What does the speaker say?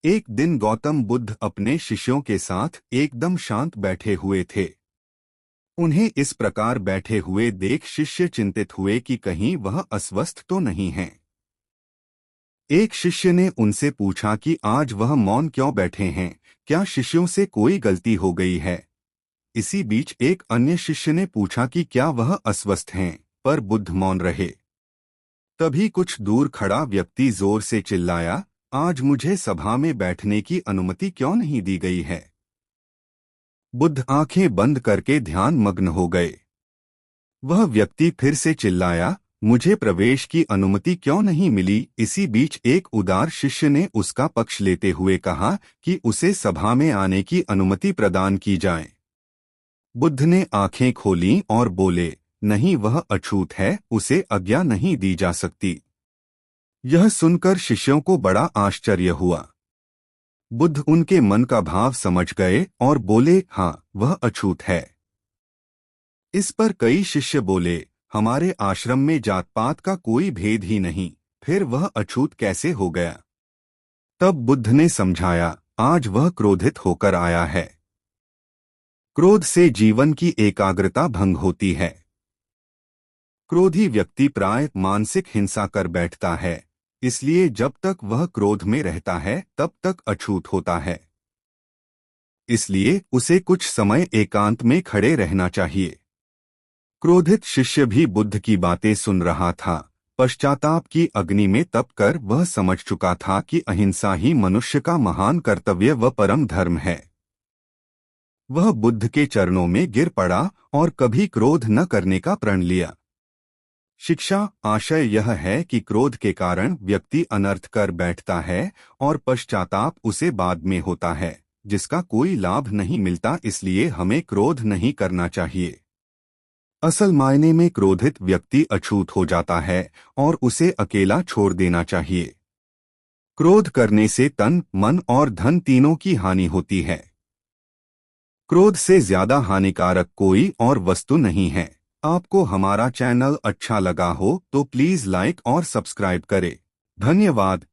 एक दिन गौतम बुद्ध अपने शिष्यों के साथ एकदम शांत बैठे हुए थे। उन्हें इस प्रकार बैठे हुए देख शिष्य चिंतित हुए कि कहीं वह अस्वस्थ तो नहीं हैं। एक शिष्य ने उनसे पूछा कि आज वह मौन क्यों बैठे हैं, क्या शिष्यों से कोई गलती हो गई है। इसी बीच एक अन्य शिष्य ने पूछा कि क्या वह अस्वस्थ हैं, पर बुद्ध मौन रहे। तभी कुछ दूर खड़ा व्यक्ति जोर से चिल्लाया, आज मुझे सभा में बैठने की अनुमति क्यों नहीं दी गई है। बुद्ध आंखें बंद करके ध्यान मग्न हो गए। वह व्यक्ति फिर से चिल्लाया, मुझे प्रवेश की अनुमति क्यों नहीं मिली। इसी बीच एक उदार शिष्य ने उसका पक्ष लेते हुए कहा कि उसे सभा में आने की अनुमति प्रदान की जाए। बुद्ध ने आंखें खोलीं और बोले, नहीं, वह अछूत है, उसे आज्ञा नहीं दी जा सकती। यह सुनकर शिष्यों को बड़ा आश्चर्य हुआ। बुद्ध उनके मन का भाव समझ गए और बोले, हाँ, वह अछूत है। इस पर कई शिष्य बोले, हमारे आश्रम में जात पात का कोई भेद ही नहीं, फिर वह अछूत कैसे हो गया। तब बुद्ध ने समझाया, आज वह क्रोधित होकर आया है। क्रोध से जीवन की एकाग्रता भंग होती है। क्रोधी व्यक्ति प्राय मानसिक हिंसा कर बैठता है, इसलिए जब तक वह क्रोध में रहता है तब तक अछूत होता है। इसलिए उसे कुछ समय एकांत में खड़े रहना चाहिए। क्रोधित शिष्य भी बुद्ध की बातें सुन रहा था। पश्चाताप की अग्नि में तपकर वह समझ चुका था कि अहिंसा ही मनुष्य का महान कर्तव्य व परम धर्म है। वह बुद्ध के चरणों में गिर पड़ा और कभी क्रोध न करने का प्रण लिया। शिक्षा आशय यह है कि क्रोध के कारण व्यक्ति अनर्थ कर बैठता है और पश्चाताप उसे बाद में होता है, जिसका कोई लाभ नहीं मिलता। इसलिए हमें क्रोध नहीं करना चाहिए। असल मायने में क्रोधित व्यक्ति अछूत हो जाता है और उसे अकेला छोड़ देना चाहिए। क्रोध करने से तन, मन और धन तीनों की हानि होती है। क्रोध से ज्यादा हानिकारक कोई और वस्तु नहीं है। आपको हमारा चैनल अच्छा लगा हो तो प्लीज लाइक और सब्सक्राइब करें। धन्यवाद।